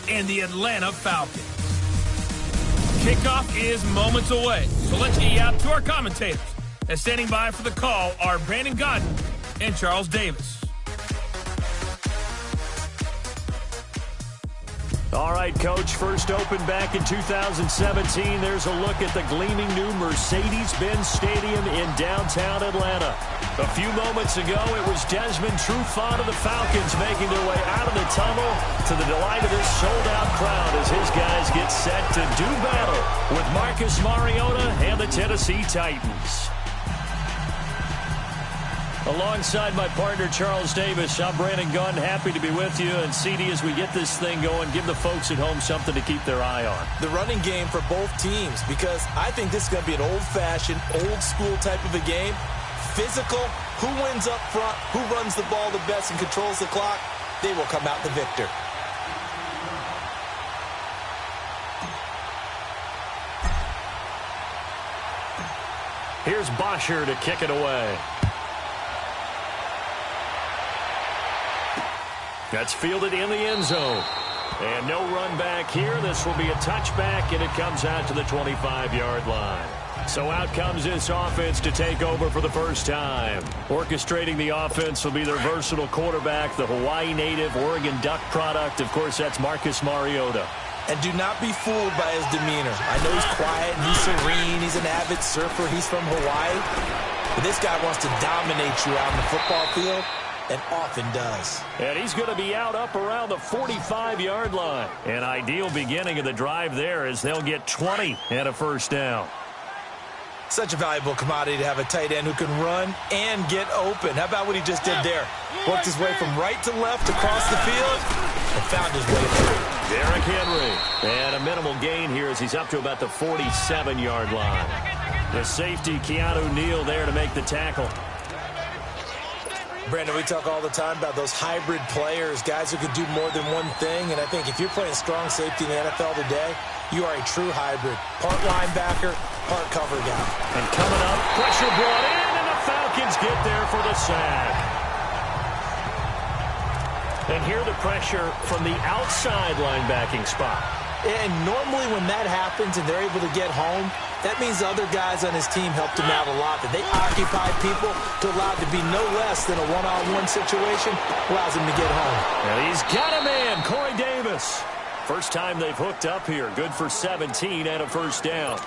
and the Atlanta Falcons. Kickoff is moments away, so let's get you out to our commentators. And standing by for the call are Brandon Godden and Charles Davis. All right, Coach, first opened back in 2017. There's a look at the gleaming new Mercedes-Benz Stadium in downtown Atlanta. A few moments ago, it was Desmond Trufant of the Falcons making their way out of the tunnel to the delight of this sold-out crowd as his guys get set to do battle with Marcus Mariota and the Tennessee Titans. Alongside my partner, Charles Davis, I'm Brandon Gunn, happy to be with you. And CD, as we get this thing going, give the folks at home something to keep their eye on. The running game for both teams, because I think this is going to be an old-fashioned, old-school type of a game. Physical, who wins up front, who runs the ball the best and controls the clock, they will come out the victor. Here's Bosher to kick it away. That's fielded in the end zone. And no run back here. This will be a touchback, and it comes out to the 25-yard line. So out comes this offense to take over for the first time. Orchestrating the offense will be their versatile quarterback, the Hawaii native, Oregon Duck product. Of course, that's Marcus Mariota. And do not be fooled by his demeanor. I know he's quiet and he's serene. He's an avid surfer. He's from Hawaii. But this guy wants to dominate you out on the football field, and often does. And he's going to be out up around the 45-yard line. An ideal beginning of the drive there as they'll get 20 and a first down. Such a valuable commodity to have a tight end who can run and get open. How about what he just did there? Worked his way from right to left across the field and found his way through. Derrick Henry. And a minimal gain here as he's up to about the 47-yard line. The safety, Keanu Neal, there to make the tackle. Brandon, we talk all the time about those hybrid players, guys who can do more than one thing. And I think if you're playing strong safety in the NFL today, you are a true hybrid. Part linebacker, part cover guy. And coming up, pressure brought in, and the Falcons get there for the sack. And here the pressure from the outside linebacking spot. And normally when that happens and they're able to get home, that means the other guys on his team helped him out a lot. That they occupy people to allow it to be no less than a one-on-one situation, allows him to get home. And he's got a man, Corey Davis. First time they've hooked up here. Good for 17 and a first down.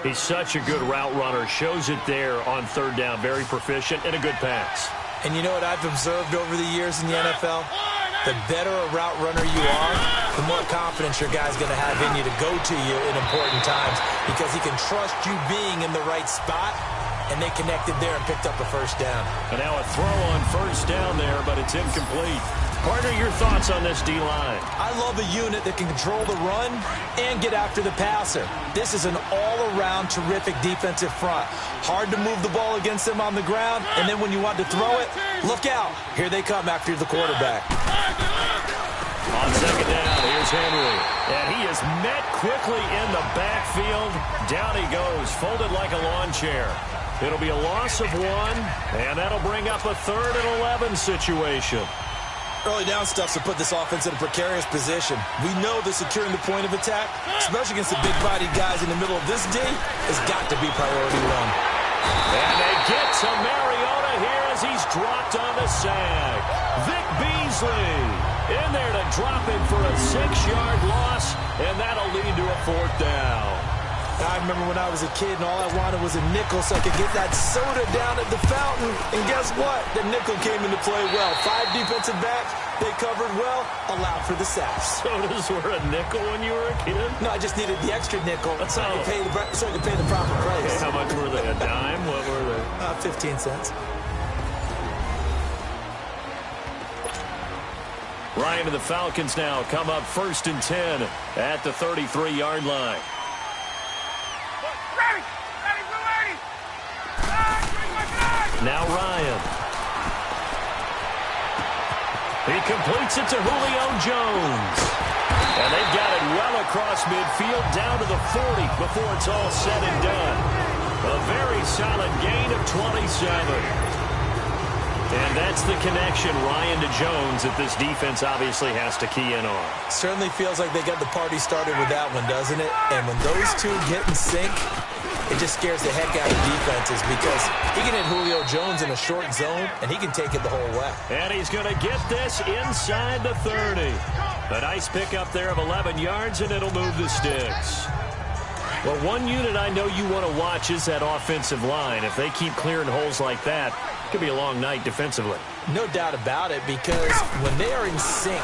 He's such a good route runner. Shows it there on third down. Very proficient and a good pass. And you know what I've observed over the years in the NFL? The better a route runner you are, the more confidence your guy's going to have in you to go to you in important times, because he can trust you being in the right spot, and they connected there and picked up a first down. And now a throw on first down there, but it's incomplete. Partner, your thoughts on this D-line? I love a unit that can control the run and get after the passer. This is an all-around terrific defensive front. Hard to move the ball against them on the ground, and then when you want to throw it, look out. Here they come after the quarterback. On second down, here's Henry. And he is met quickly in the backfield. Down he goes, folded like a lawn chair. It'll be a loss of one, and that'll bring up a 3rd and 11 situation. Early down stuff to put this offense in a precarious position. We know that securing the point of attack, especially against the big-bodied guys in the middle of this D, has got to be priority one. And they get to Mariota here as he's dropped on the sag. Vic Beasley in there to drop him for a 6-yard loss, and that'll lead to a 4th down. I remember when I was a kid and all I wanted was a nickel so I could get that soda down at the fountain. And guess what? The nickel came into play well. 5 defensive backs, they covered well, allowed for the sacks. Sodas were a nickel when you were a kid? No, I just needed the extra nickel so I could pay the proper price. Okay, how much were they? A dime? What were they? 15 cents. Ryan and the Falcons now come up 1st and 10 at the 33-yard line. Now Ryan. He completes it to Julio Jones. And they've got it well across midfield down to the 40 before it's all said and done. A very solid gain of 27. And that's the connection, Ryan to Jones, that this defense obviously has to key in on. Certainly feels like they got the party started with that one, doesn't it? And when those two get in sync, it just scares the heck out of defenses because he can hit Julio Jones in a short zone, and he can take it the whole way. And he's going to get this inside the 30. A nice pickup there of 11 yards, and it'll move the sticks. Well, one unit I know you want to watch is that offensive line. If they keep clearing holes like that, it could be a long night defensively. No doubt about it, because when they are in sync,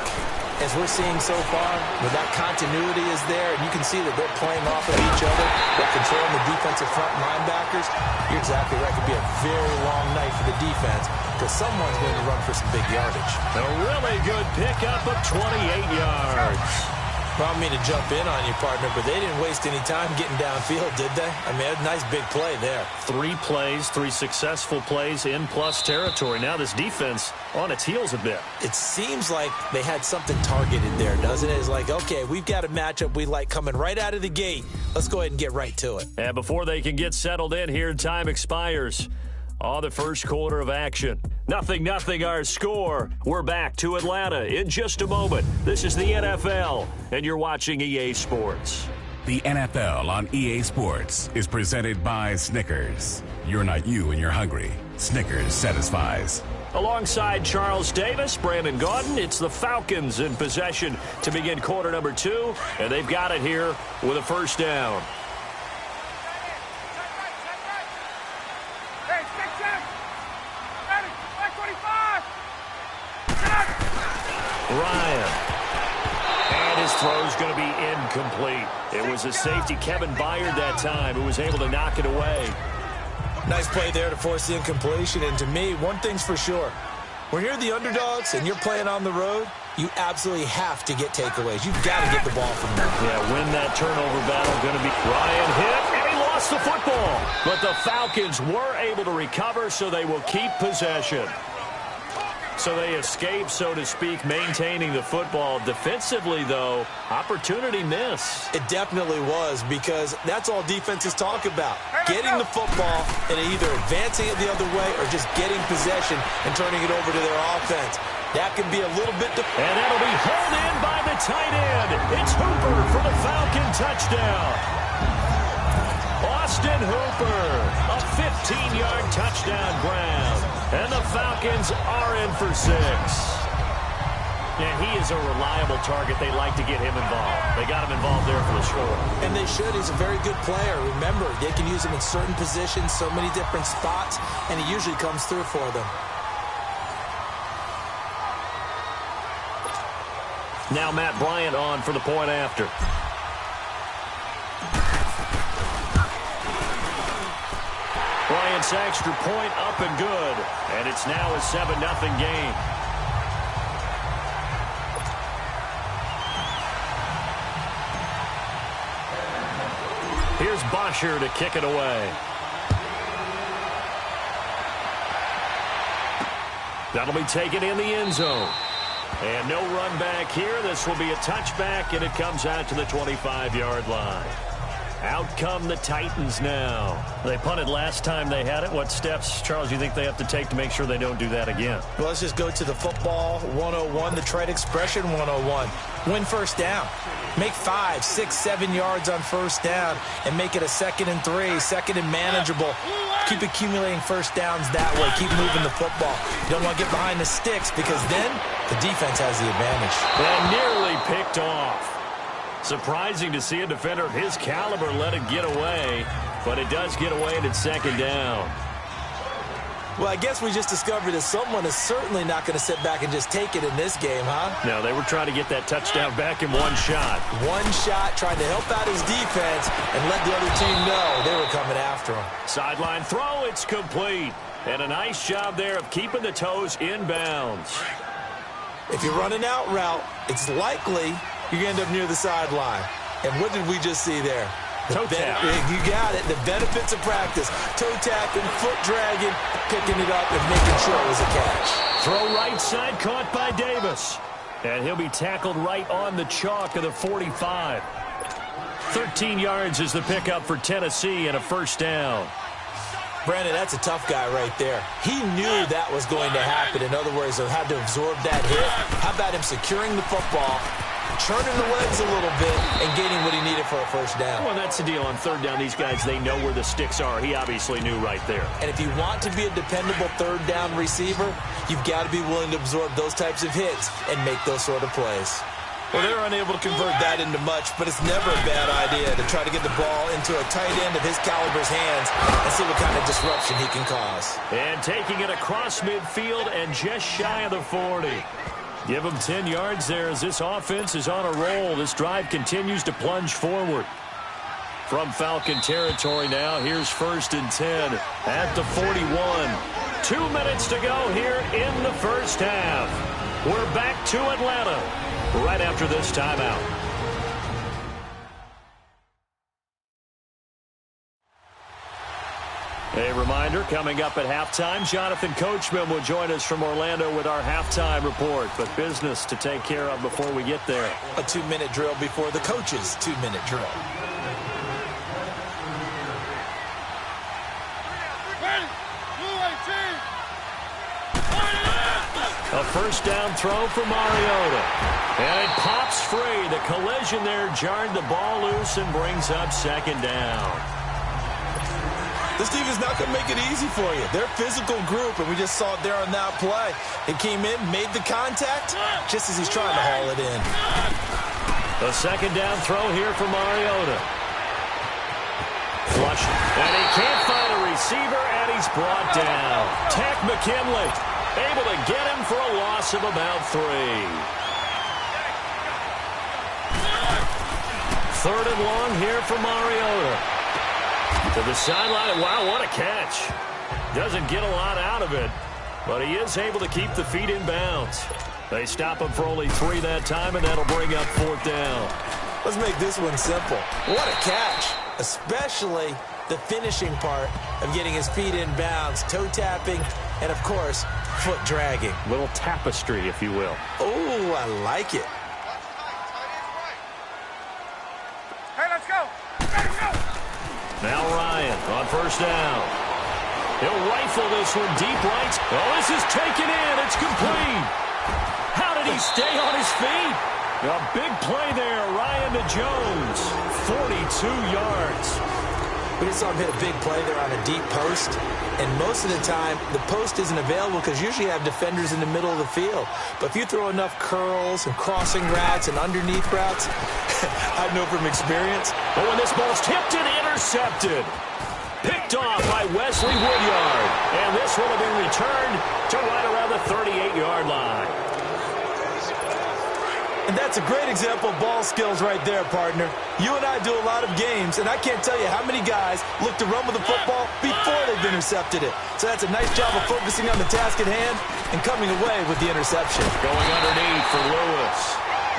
as we're seeing so far, where that continuity is there, and you can see that they're playing off of each other, they're controlling the defensive front linebackers, you're exactly right. It could be a very long night for the defense because someone's going to run for some big yardage. A really good pickup of 28 yards. Well, I don't mean to jump in on you, partner, but they didn't waste any time getting downfield, did they? I mean, a nice big play there. 3 plays, 3 successful plays in plus territory. Now this defense on its heels a bit. It seems like they had something targeted there, doesn't it? It's like, okay, we've got a matchup we like coming right out of the gate. Let's go ahead and get right to it. And before they can get settled in here, time expires on the first quarter of action. 0-0 our score. We're back to Atlanta in just a moment. This is the NFL, and you're watching EA Sports. The NFL on EA Sports is presented by Snickers. You're not you when you're hungry. Snickers satisfies. Alongside Charles Davis, Brandon Gaudin, it's the Falcons in possession to begin quarter number 2, and they've got it here with a first down. Ryan. And his throw's going to be incomplete. It was a safety, Kevin Byard, that time, who was able to knock it away. Nice play there to force the incompletion. And to me, one thing's for sure. When you're the underdogs and you're playing on the road, you absolutely have to get takeaways. You've got to get the ball from them. Yeah, win that turnover battle. Going to be Ryan hit, and he lost the football. But the Falcons were able to recover, so they will keep possession. So they escape, so to speak, maintaining the football. Defensively, though, opportunity miss. It definitely was, because that's all defenses talk about. Getting the football and either advancing it the other way or just getting possession and turning it over to their offense. That can be a little bit... And that'll be hauled in by the tight end. It's Hooper for the Falcon touchdown. Austin Hooper, a 15-yard touchdown ground. And the Falcons are in for 6. And he is a reliable target. They like to get him involved. They got him involved there for the score. And they should. He's a very good player. Remember, they can use him in certain positions, so many different spots, and he usually comes through for them. Now Matt Bryant on for the point after. Bryant's extra point up and good. And it's now a 7-0 game. Here's Bosher to kick it away. That'll be taken in the end zone. And no run back here. This will be a touchback, and it comes out to the 25-yard line. Out come the Titans now. They punted last time they had it. What steps, Charles, do you think they have to take to make sure they don't do that again? Well, let's just go to the football 101, the trade expression 101. Win first down. Make 5, 6, 7 yards on first down and make it a 2nd and 3, 2nd and manageable. Keep accumulating first downs that way. Keep moving the football. You don't want to get behind the sticks because then the defense has the advantage. And nearly picked off. Surprising to see a defender of his caliber let it get away, but it does get away and it's 2nd down. Well, I guess we just discovered that someone is certainly not going to sit back and just take it in this game, huh? No, they were trying to get that touchdown back in one shot. One shot, trying to help out his defense and let the other team know they were coming after him. Sideline throw, it's complete. And a nice job there of keeping the toes in bounds. If you're running out route, it's likely you're going to end up near the sideline. And what did we just see there? Toe tap. You got it. The benefits of practice. Toe tapping, foot dragging, picking it up, and making sure it was a catch. Throw right side, caught by Davis. And he'll be tackled right on the chalk of the 45. 13 yards is the pickup for Tennessee and a first down. Brandon, that's a tough guy right there. He knew that was going to happen. In other words, he had to absorb that hit. How about him securing the football, turning the legs a little bit, and getting what he needed for a first down? Well, that's the deal. On third down, these guys, they know where the sticks are. He obviously knew right there. And if you want to be a dependable third down receiver, you've got to be willing to absorb those types of hits and make those sort of plays. Well, they're unable to convert that into much, but it's never a bad idea to try to get the ball into a tight end of his caliber's hands and see what kind of disruption he can cause. And taking it across midfield and just shy of the 40. Give him 10 yards there as this offense is on a roll. This drive continues to plunge forward. From Falcon territory now, here's 1st and 10 at the 41. 2 minutes to go here in the first half. We're back to Atlanta right after this timeout. A reminder, coming up at halftime, Jonathan Coachman will join us from Orlando with our halftime report. But business to take care of before we get there. A 2-minute drill before the coach's 2-minute drill. A first down throw for Mariota. And it pops free. The collision there jarred the ball loose and brings up 2nd down. This team is not going to make it easy for you. They're a physical group, and we just saw it there on that play. It came in, made the contact, just as he's trying to haul it in. A 2nd down throw here for Mariota. Flush. And he can't find a receiver, and he's brought down. Tack McKinley able to get him for a loss of about 3. 3rd and long here for Mariota. To the sideline. Wow, what a catch. Doesn't get a lot out of it, but he is able to keep the feet in bounds. They stop him for only 3 that time, and that'll bring up 4th down. Let's make this one simple. What a catch, especially the finishing part of getting his feet in bounds, toe tapping, and, of course, foot dragging. Little tapestry, if you will. Oh, I like it. Hey, let's go. Let's go. Now Ryan on 1st down. He'll rifle this one deep right. Oh, this is taken in. It's complete. How did he stay on his feet? A big play there. Ryan to Jones. 42 yards. We just saw him hit a big play there on a deep post. And most of the time, the post isn't available because usually you have defenders in the middle of the field. But if you throw enough curls and crossing routes and underneath routes, I know from experience. Oh, and this ball's tipped and intercepted. Picked off by Wesley Woodyard. And this will have been returned to right around the 38-yard line. And that's a great example of ball skills right there, partner. You and I do a lot of games, and I can't tell you how many guys look to run with the football before they've intercepted it. So that's a nice job of focusing on the task at hand and coming away with the interception. Going underneath for Lewis.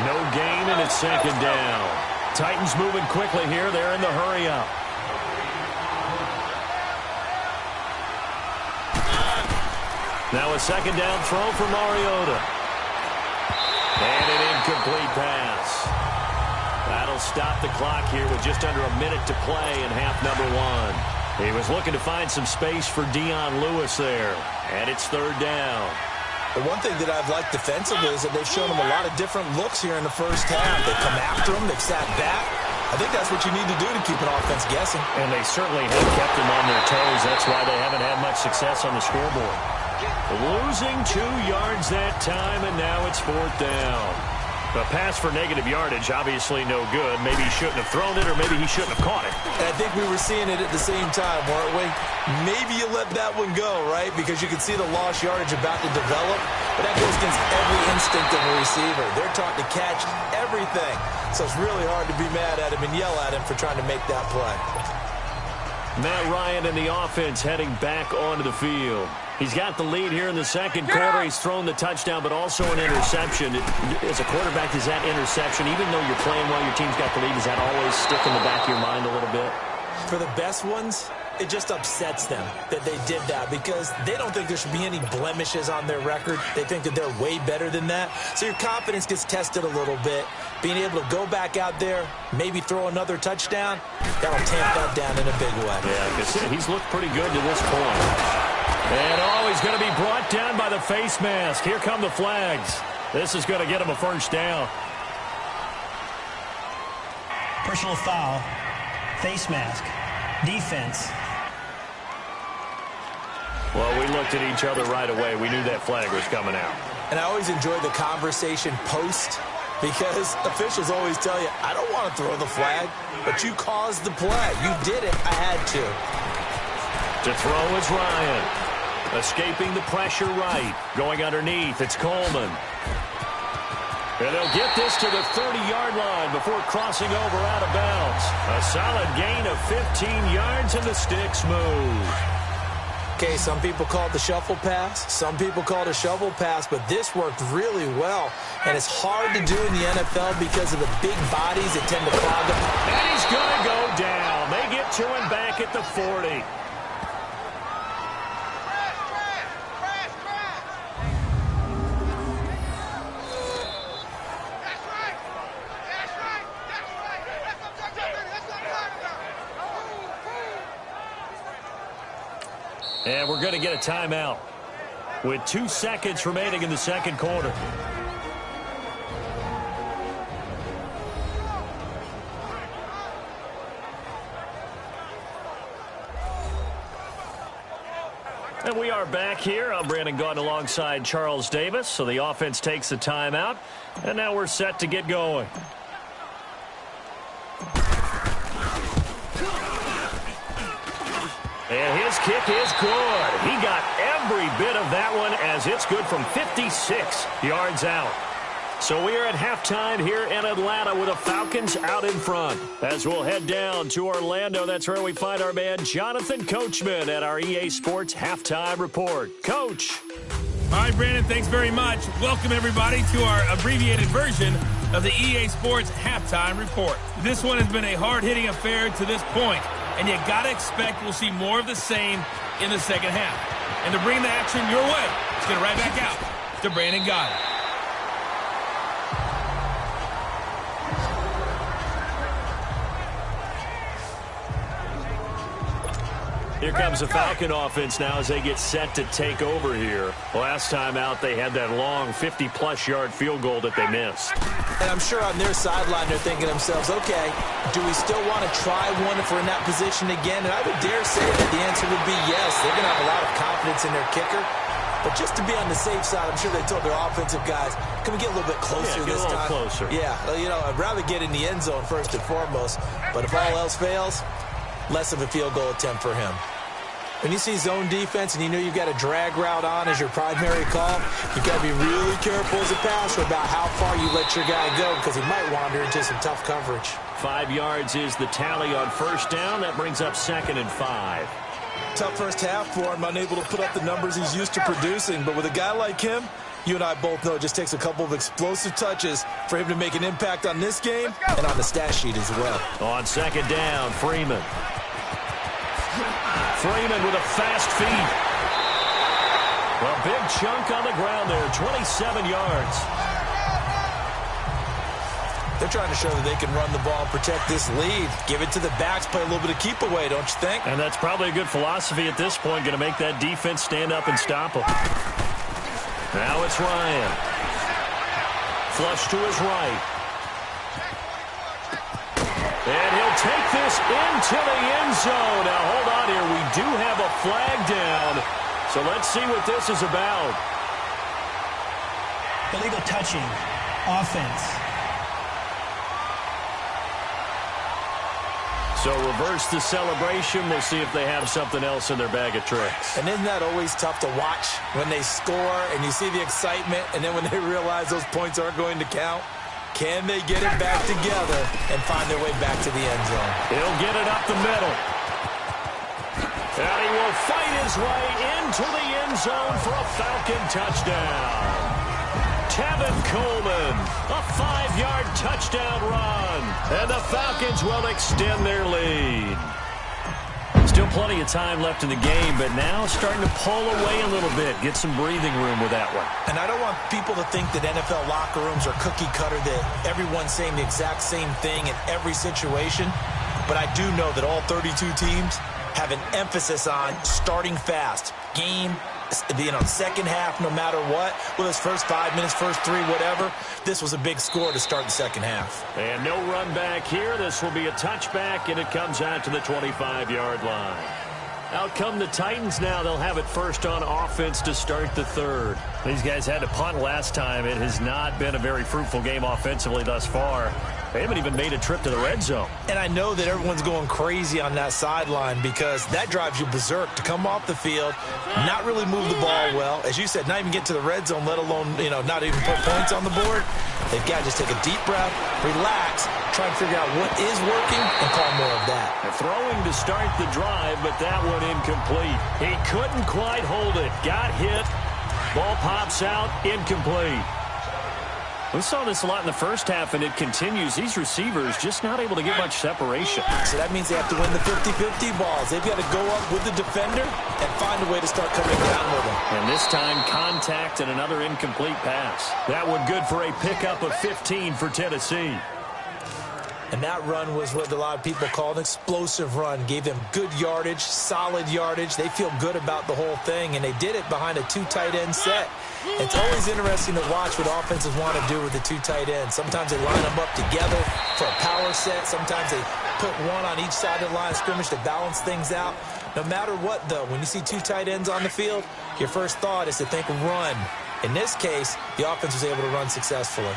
No gain, and it's 2nd down. Titans moving quickly here. They're in the hurry-up. Now a 2nd down throw for Mariota. And an incomplete pass. That'll stop the clock here with just under a minute to play in half number 1. He was looking to find some space for Dion Lewis there. And it's 3rd down. The one thing that I've liked defensively is that they've shown him a lot of different looks here in the first half. They've come after him. They've sat back. I think that's what you need to do to keep an offense guessing. And they certainly have kept them on their toes. That's why they haven't had much success on the scoreboard. Losing 2 yards that time, and now it's 4th down. A pass for negative yardage, obviously no good. Maybe he shouldn't have thrown it, or maybe he shouldn't have caught it. And I think we were seeing it at the same time, weren't we? Maybe you let that one go, right? Because you can see the lost yardage about to develop. But that goes against every instinct of a receiver. They're taught to catch everything. So it's really hard to be mad at him and yell at him for trying to make that play. Matt Ryan and the offense heading back onto the field. He's got the lead here in the 2nd quarter. He's thrown the touchdown, but also an interception. As a quarterback, is that interception, even though you're playing while your team's got the lead, does that always stick in the back of your mind a little bit? For the best ones, it just upsets them that they did that because they don't think there should be any blemishes on their record. They think that they're way better than that. So your confidence gets tested a little bit. Being able to go back out there, maybe throw another touchdown, that'll tamp that down in a big way. Yeah, because he's looked pretty good to this point. And he's going to be brought down by the face mask. Here come the flags. This is going to get him a first down. Personal foul, face mask, defense. Well, we looked at each other right away. We knew that flag was coming out. And I always enjoy the conversation post because officials always tell you, I don't want to throw the flag, but you caused the play. You did it. I had to. To throw is Ryan. Escaping the pressure right. Going underneath, it's Coleman. And they'll get this to the 30-yard line before crossing over out of bounds. A solid gain of 15 yards, and the sticks move. Okay, some people call it the shuffle pass. Some people call it a shovel pass, but this worked really well. And it's hard to do in the NFL because of the big bodies that tend to clog them. And he's going to go down. They get to him back at the 40. And we're going to get a timeout with 2 seconds remaining in the second quarter. And we are back here. I'm Brandon Gaudin alongside Charles Davis. So the offense takes a timeout. And now we're set to get going. And his kick is good. He got every bit of that one as it's good from 56 yards out. So we are at halftime here in Atlanta with the Falcons out in front. As we'll head down to Orlando, that's where we find our man Jonathan Coachman at our EA Sports Halftime Report. Coach. All right, Brandon, thanks very much. Welcome, everybody, to our abbreviated version of the EA Sports Halftime Report. This one has been a hard-hitting affair to this point, and you got to expect we'll see more of the same in the second half. And to bring the action your way, let's get it right back out to Brandon Gaudin. Here comes the Falcon offense now as they get set to take over here. Last time out, they had that long 50-plus yard field goal that they missed. And I'm sure on their sideline they're thinking to themselves, okay, do we still want to try one if we're in that position again? And I would dare say that the answer would be yes. They're going to have a lot of confidence in their kicker. But just to be on the safe side, I'm sure they told their offensive guys, can we get a little bit closer this time? Closer. Yeah, you know, I'd rather get in the end zone first and foremost. But if all else fails, less of a field goal attempt for him. When you see zone defense and you know you've got a drag route on as your primary call, you've got to be really careful as a passer about how far you let your guy go because he might wander into some tough coverage. 5 yards is the tally on first down. That brings up 2nd and 5. Tough first half for him, unable to put up the numbers he's used to producing. But with a guy like him, you and I both know it just takes a couple of explosive touches for him to make an impact on this game and on the stat sheet as well. On 2nd down, Freeman. Freeman with a fast feet. A big chunk on the ground there, 27 yards. They're trying to show that they can run the ball and protect this lead. Give it to the backs, play a little bit of keep away, don't you think? And that's probably a good philosophy at this point, going to make that defense stand up and stop them. Now it's Ryan. Flush to his right. And he'll take this into the end zone. Now, hold on here. We do have a flag down. So let's see what this is about. Illegal touching. Offense. So reverse the celebration. We'll see if they have something else in their bag of tricks. And isn't that always tough to watch when they score and you see the excitement and then when they realize those points aren't going to count? Can they get it back together and find their way back to the end zone? He'll get it up the middle. And he will fight his way into the end zone for a Falcon touchdown. Tevin Coleman, a 5-yard touchdown run. And the Falcons will extend their lead. Still plenty of time left in the game, but now starting to pull away a little bit. Get some breathing room with that one. And I don't want people to think that NFL locker rooms are cookie cutter, that everyone's saying the exact same thing in every situation. But I do know that all 32 teams have an emphasis on starting fast. Second half, no matter what. Well, it's first 5 minutes, first 3, whatever. This was a big score to start the second half. And no run back here. This will be a touchback, and it comes out to the 25-yard line. Out come the Titans now. They'll have it first on offense to start the third. These guys had to punt last time. It has not been a very fruitful game offensively thus far. They haven't even made a trip to the red zone. And I know that everyone's going crazy on that sideline because that drives you berserk to come off the field, not really move the ball well. As you said, not even get to the red zone, let alone, not even put points on the board. They've got to just take a deep breath, relax, try and figure out what is working, and call more of that. Throwing to start the drive, but that one incomplete. He couldn't quite hold it. Got hit. Ball pops out. Incomplete. We saw this a lot in the first half, and it continues. These receivers just not able to get much separation. So that means they have to win the 50-50 balls. They've got to go up with the defender and find a way to start coming down with them. And this time, contact and another incomplete pass. That one good for a pickup of 15 for Tennessee. And that run was what a lot of people call an explosive run. Gave them good yardage, solid yardage. They feel good about the whole thing, and they did it behind a 2 tight end set. It's always interesting to watch what offenses want to do with the 2 tight ends. Sometimes they line them up together for a power set. Sometimes they put one on each side of the line of scrimmage to balance things out. No matter what, though, when you see 2 tight ends on the field, your first thought is to think run. In this case, the offense was able to run successfully.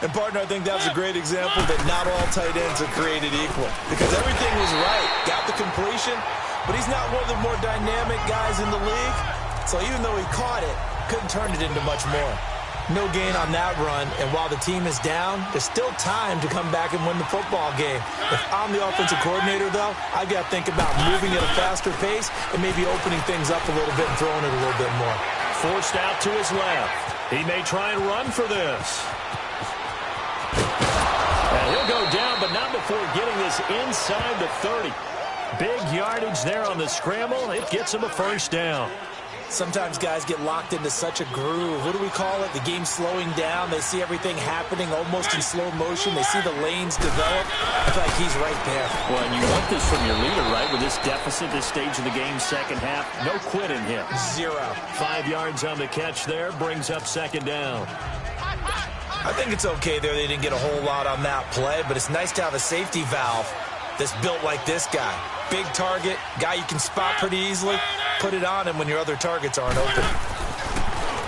And, partner, I think that was a great example that not all tight ends are created equal. Because everything was right. Got the completion, but he's not one of the more dynamic guys in the league. So even though he caught it, couldn't turn it into much more. No gain on that run, and while the team is down, there's still time to come back and win the football game. If I'm the offensive coordinator, though, I've got to think about moving at a faster pace and maybe opening things up a little bit and throwing it a little bit more. Forced out to his left. He may try and run for this. And he'll go down, but not before getting this inside the 30. Big yardage there on the scramble. It gets him a first down. Sometimes guys get locked into such a groove. What do we call it? The game slowing down. They see everything happening almost in slow motion. They see the lanes develop. I feel like he's right there. Well, and you want this from your leader, right? With this deficit, this stage of the game, second half, no quit in him. 0. 5 yards on the catch there, brings up second down. I think it's okay there. They didn't get a whole lot on that play, but it's nice to have a safety valve that's built like this guy. Big target, guy you can spot pretty easily. Put it on him when your other targets aren't open.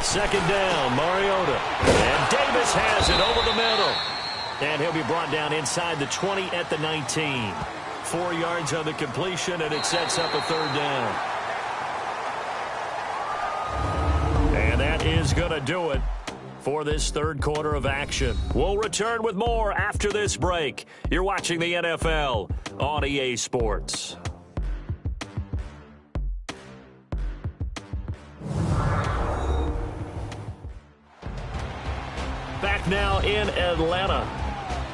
Second down, Mariota. And Davis has it over the middle. And he'll be brought down inside the 20 at the 19. 4 yards on the completion, and it sets up a third down. And that is going to do it for this third quarter of action. We'll return with more after this break. You're watching the NFL on EA Sports. Back now in Atlanta.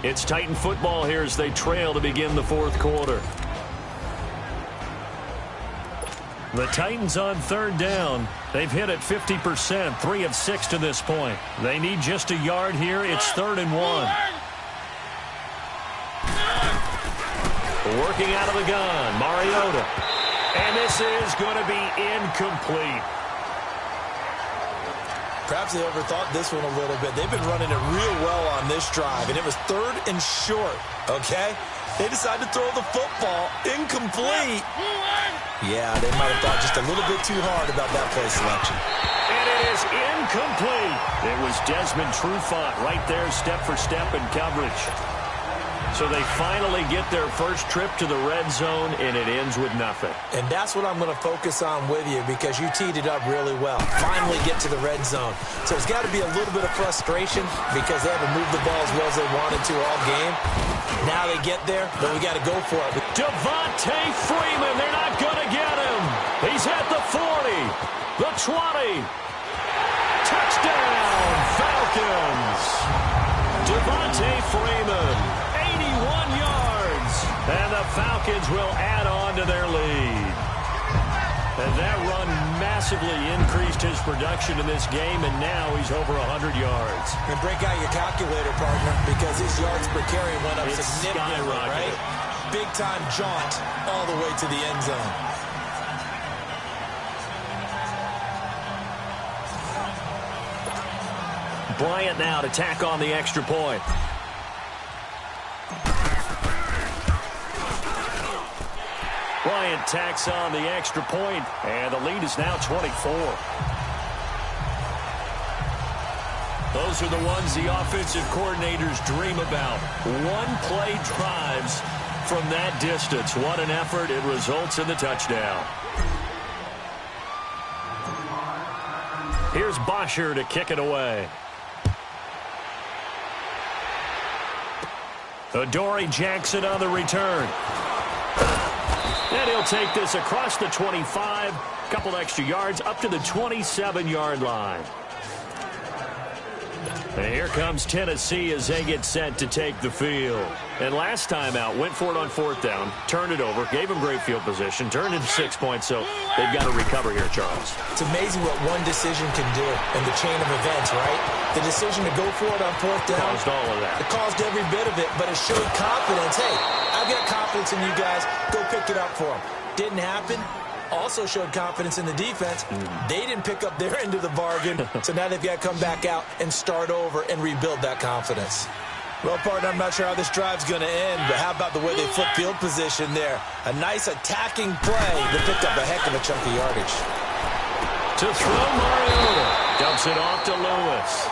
It's Titan football here as they trail to begin the fourth quarter. The Titans on third down. They've hit it 50%, 3 of 6 to this point. They need just a yard here. It's 3rd and 1. Working out of the gun, Mariota. And this is going to be incomplete. Perhaps they overthought this one a little bit. They've been running it real well on this drive, and it was 3rd and short, okay? They decided to throw the football incomplete. Yeah, they might have thought just a little bit too hard about that play selection. And it is incomplete. It was Desmond Trufant right there, step for step in coverage. So they finally get their first trip to the red zone, and it ends with nothing. And that's what I'm going to focus on with you because you teed it up really well. Finally get to the red zone. So there's got to be a little bit of frustration because they haven't moved the ball as well as they wanted to all game. Now they get there, but we got to go for it. Devontae Freeman, they're not going to get him. He's at the 40, the 20. Touchdown, Falcons. Devontae Freeman, 81 yards. And the Falcons will add on to their lead. And that run massively increased his production in this game, and now he's over 100 yards. And break out your calculator, partner, because his yards per carry went up significantly, right? Big-time jaunt all the way to the end zone. Bryant now to tack on the extra point. Bryant tacks on the extra point, and the lead is now 24. Those are the ones the offensive coordinators dream about. One-play drives from that distance. What an effort. It results in the touchdown. Here's Bosher to kick it away. Adoree Jackson on the return. And he'll take this across the 25, couple extra yards up to the 27-yard line. And here comes Tennessee as they get set to take the field. And last time out, went for it on 4th down, turned it over, gave them great field position, turned into 6 points, so they've got to recover here, Charles. It's amazing what one decision can do in the chain of events, right? The decision to go for it on 4th down. Caused all of that. It caused every bit of it, but it showed confidence. Hey, I've got confidence in you guys. Go pick it up for them. Didn't happen. Also showed confidence in the defense. They didn't pick up their end of the bargain, so now they've got to come back out and start over and rebuild that confidence. Well, partner, I'm not sure how this drive's going to end, but how about the way they flip field position there? A nice attacking play that picked up a heck of a chunk of yardage. To throw, Mariota dumps it off to Lewis.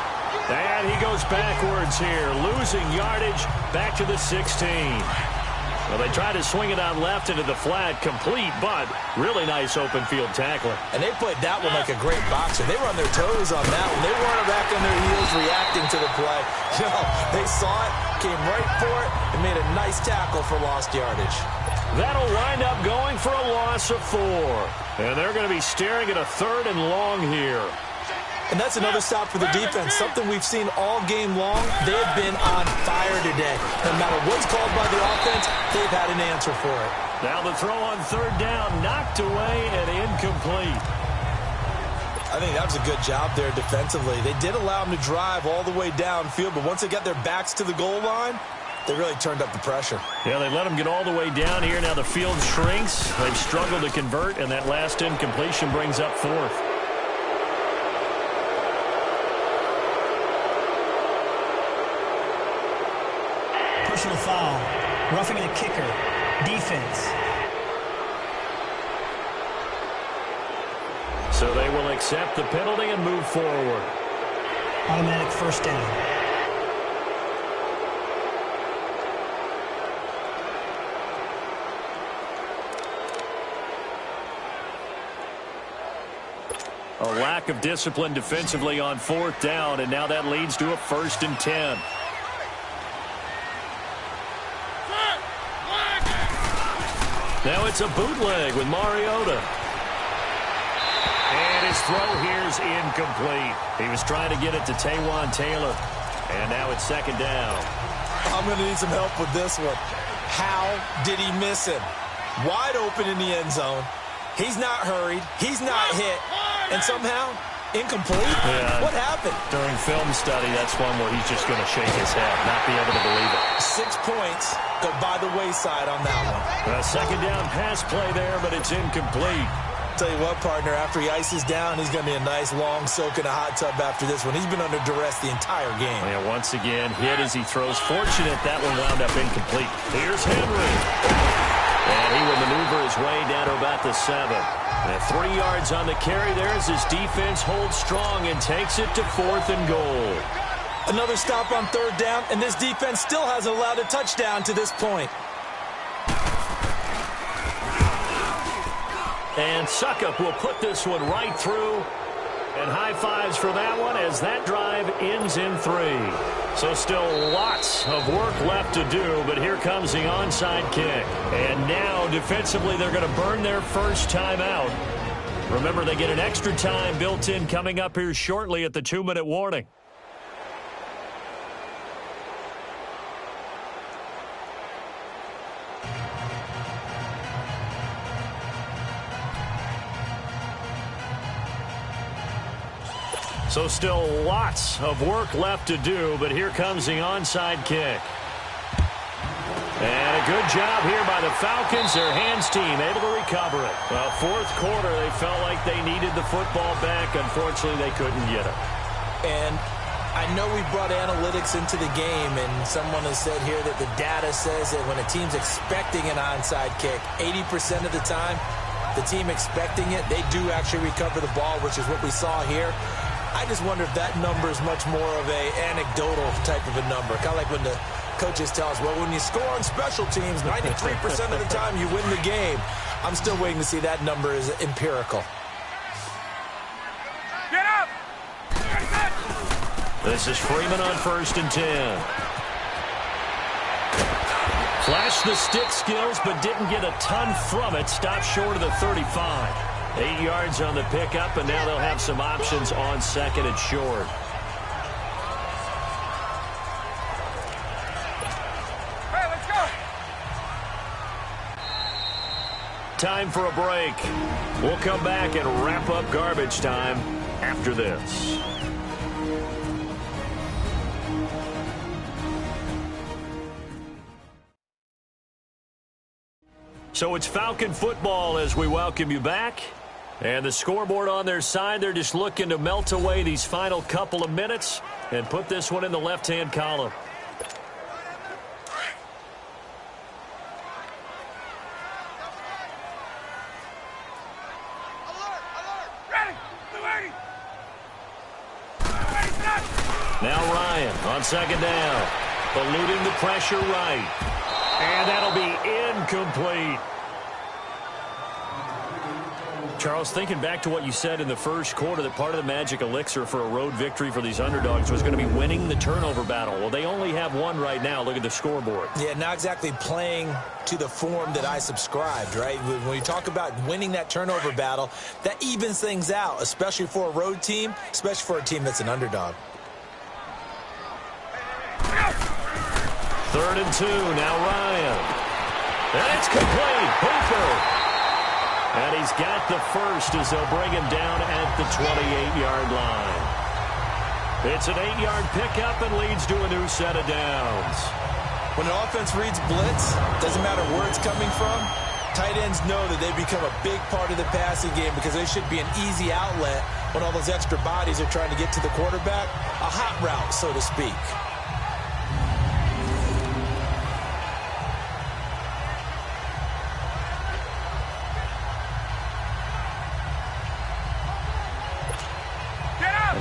And he goes backwards here, losing yardage back to the 16. Well, they tried to swing it out left into the flat, complete, but really nice open field tackling. And they played that one like a great boxer. They were on their toes on that one. They weren't back on their heels reacting to the play. No, they saw it, came right for it, and made a nice tackle for lost yardage. That'll wind up going for a loss of 4. And they're going to be staring at a 3rd and long here. And that's another stop for the defense, something we've seen all game long. They've been on fire today. No matter what's called by the offense, they've had an answer for it. Now the throw on 3rd down, knocked away and incomplete. I think that was a good job there defensively. They did allow them to drive all the way downfield, but once they got their backs to the goal line, they really turned up the pressure. Yeah, they let them get all the way down here. Now the field shrinks. They've struggled to convert, and that last incompletion brings up 4th. Personal foul. Roughing the kicker. Defense. So they will accept the penalty and move forward. Automatic 1st down. A lack of discipline defensively on 4th down, and now that leads to a 1st and 10. Now it's a bootleg with Mariota. And his throw here's incomplete. He was trying to get it to Taywan Taylor. And now it's 2nd down. I'm going to need some help with this one. How did he miss him? Wide open in the end zone. He's not hurried. He's not hit. And somehow, incomplete? Yeah. What happened? During film study, that's one where he's just going to shake his head, not be able to believe it. 6 points go by the wayside on that one. A 2nd down pass play there, but it's incomplete. Tell you what, partner, after he ices down, he's going to be a nice long soak in a hot tub after this one. He's been under duress the entire game. Yeah, once again, hit as he throws. Fortunate that one wound up incomplete. Here's Henry. And he will maneuver his way down to about the 7. And 3 yards on the carry there as his defense holds strong and takes it to 4th and goal. Another stop on 3rd down, and this defense still hasn't allowed a touchdown to this point. And Suckup will put this one right through. And high fives for that one as that drive ends in 3. So still lots of work left to do, but here comes the onside kick. And now defensively they're going to burn their first time out. Remember, they get an extra time built in coming up here shortly at the 2-minute warning. So still lots of work left to do, but here comes the onside kick. And a good job here by the Falcons. Their hands team able to recover it. Well, fourth quarter, they felt like they needed the football back. Unfortunately, they couldn't get it. And I know we brought analytics into the game, and someone has said here that the data says that when a team's expecting an onside kick, 80% of the time, the team expecting it, they do actually recover the ball, which is what we saw here. I just wonder if that number is much more of a anecdotal type of a number. Kind of like when the coaches tell us, well, when you score on special teams, 93% of the time you win the game. I'm still waiting to see that number is empirical. Get up! This is Freeman on 1st and 10. Flashed the stick skills, but didn't get a ton from it. Stopped short of the 35. 8 yards on the pickup, and now they'll have some options on 2nd and short. Hey, let's go! Time for a break. We'll come back and wrap up garbage time after this. So it's Falcon football as we welcome you back. And the scoreboard on their side, they're just looking to melt away these final couple of minutes and put this one in the left-hand column. Now Ryan on 2nd down. Eluding the pressure right. And that'll be incomplete. Charles, thinking back to what you said in the first quarter, that part of the magic elixir for a road victory for these underdogs was going to be winning the turnover battle. Well, they only have one right now. Look at the scoreboard. Yeah, not exactly playing to the form that I subscribed, right? When you talk about winning that turnover battle, that evens things out, especially for a road team, especially for a team that's an underdog. 3rd and 2, now Ryan. And it's complete. Hooper. And he's got the first as they'll bring him down at the 28-yard line. It's an 8-yard pickup and leads to a new set of downs. When an offense reads blitz, doesn't matter where it's coming from, tight ends know that they become a big part of the passing game because they should be an easy outlet when all those extra bodies are trying to get to the quarterback. A hot route, so to speak.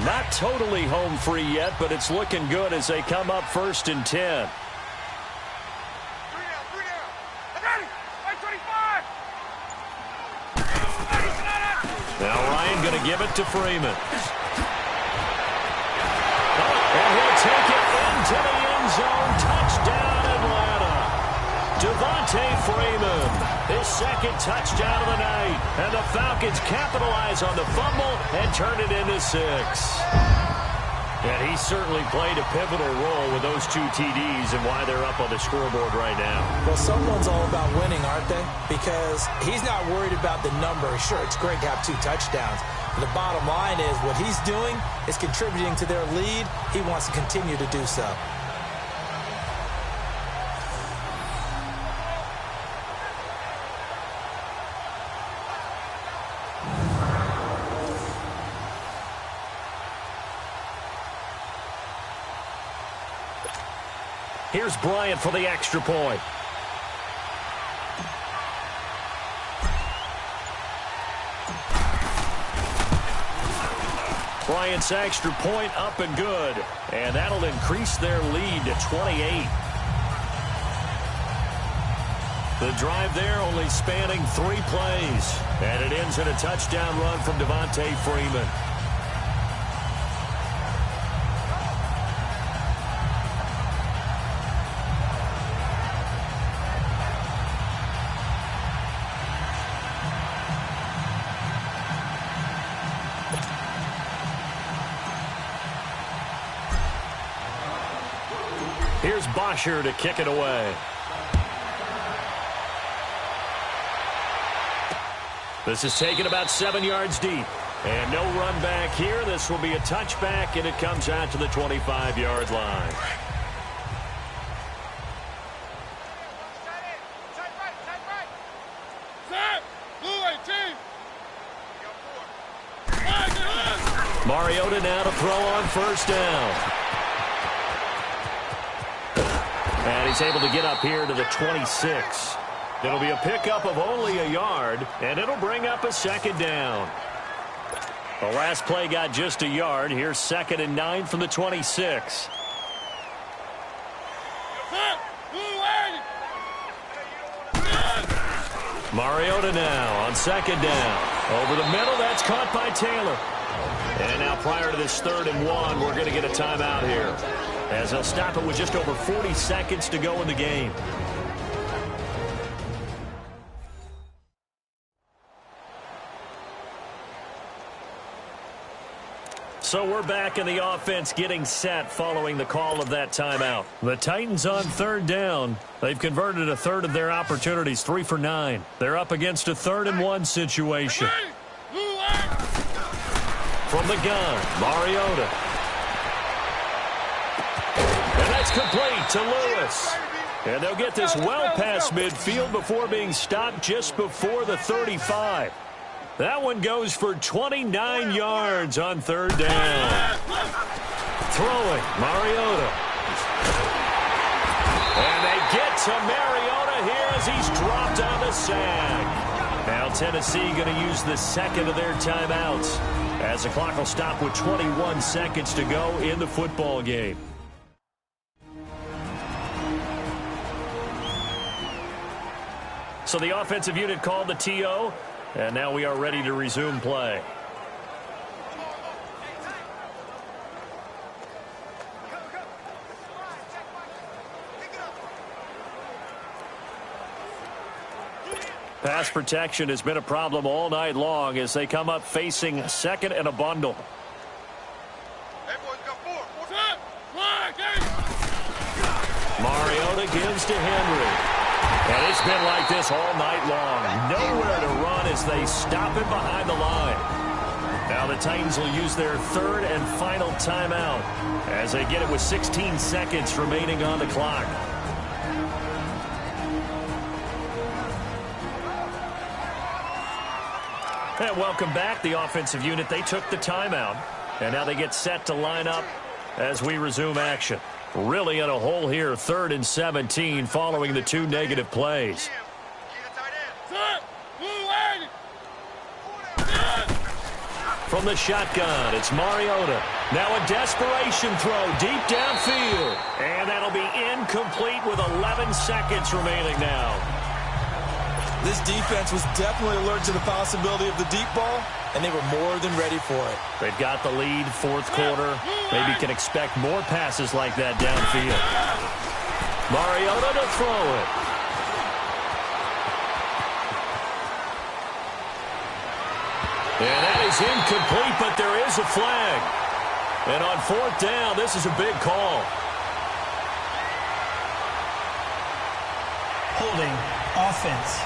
Not totally home free yet, but it's looking good as they come up 1st and 10. 3 down. Ready! 25! Now Ryan going to give it to Freeman. And he'll take it into the end zone. Touchdown, Atlanta. Devontae Freeman, his 2nd touchdown of the night. And the Falcons capitalize on the fumble and turn it into 6. And he certainly played a pivotal role with those 2 TDs and why they're up on the scoreboard right now. Well, someone's all about winning, aren't they? Because he's not worried about the number. Sure, it's great to have 2 touchdowns. But the bottom line is what he's doing is contributing to their lead. He wants to continue to do so. Here's Bryant for the extra point. Bryant's extra point up and good. And that'll increase their lead to 28. The drive there only spanning 3 plays. And it ends in a touchdown run from Devontae Freeman. Here's Bosher to kick it away. This is taken about 7 yards deep. And no run back here. This will be a touchback, and it comes out to the 25-yard line. Mariota now to throw on first down. And he's able to get up here to the 26. It'll be a pickup of only a yard, and it'll bring up a second down. The last play got just a yard. Here's 2nd and 9 from the 26. Mariota now on 2nd down. Over the middle, that's caught by Taylor. And now prior to this 3rd and 1, we're going to get a timeout here, as they'll stop it with just over 40 seconds to go in the game. So we're back in the offense getting set following the call of that timeout. The Titans on 3rd down. They've converted a third of their opportunities, 3 for 9. They're up against a 3rd and 1 situation. From the gun, Mariota. And that's complete to Lewis. And they'll get this well past midfield before being stopped just before the 35. That one goes for 29 yards on 3rd down. Throwing, Mariota. And they get to Mariota here as he's dropped on the sack. Now Tennessee going to use the 2nd of their timeouts, as the clock will stop with 21 seconds to go in the football game. So the offensive unit called the TO, and now we are ready to resume play. Pass protection has been a problem all night long as they come up facing 2nd and a bundle. Mariota gives to Henry. And it's been like this all night long. Nowhere to run as they stop him behind the line. Now the Titans will use their 3rd and final timeout as they get it with 16 seconds remaining on the clock. And welcome back, the offensive unit. They took the timeout, and now they get set to line up as we resume action. Really in a hole here, 3rd and 17 following the 2 negative plays. From the shotgun, it's Mariota. Now a desperation throw deep downfield. And that'll be incomplete with 11 seconds remaining now. This defense was definitely alert to the possibility of the deep ball, and they were more than ready for it. They've got the lead, 4th quarter. Maybe can expect more passes like that downfield. Mariota to throw it. And that is incomplete, but there is a flag. And on 4th down, this is a big call. Holding offense.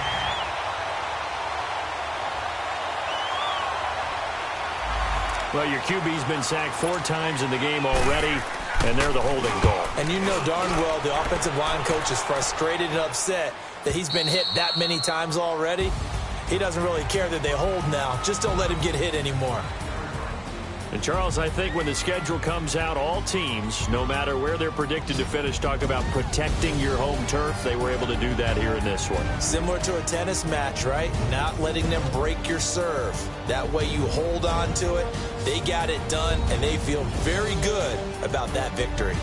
Well, your QB's been sacked 4 times in the game already, and they're the holding call. And you know darn well the offensive line coach is frustrated and upset that he's been hit that many times already. He doesn't really care that they hold now. Just don't let him get hit anymore. And, Charles, I think when the schedule comes out, all teams, no matter where they're predicted to finish, talk about protecting your home turf. They were able to do that here in this one. Similar to a tennis match, right? Not letting them break your serve. That way you hold on to it. They got it done, and they feel very good about that victory.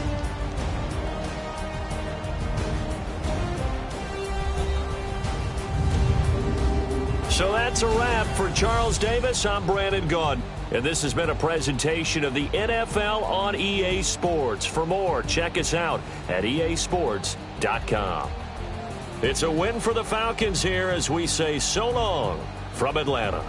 So that's a wrap for Charles Davis. I'm Brandon Gaudin, and this has been a presentation of the NFL on EA Sports. For more, check us out at easports.com. It's a win for the Falcons here as we say so long from Atlanta.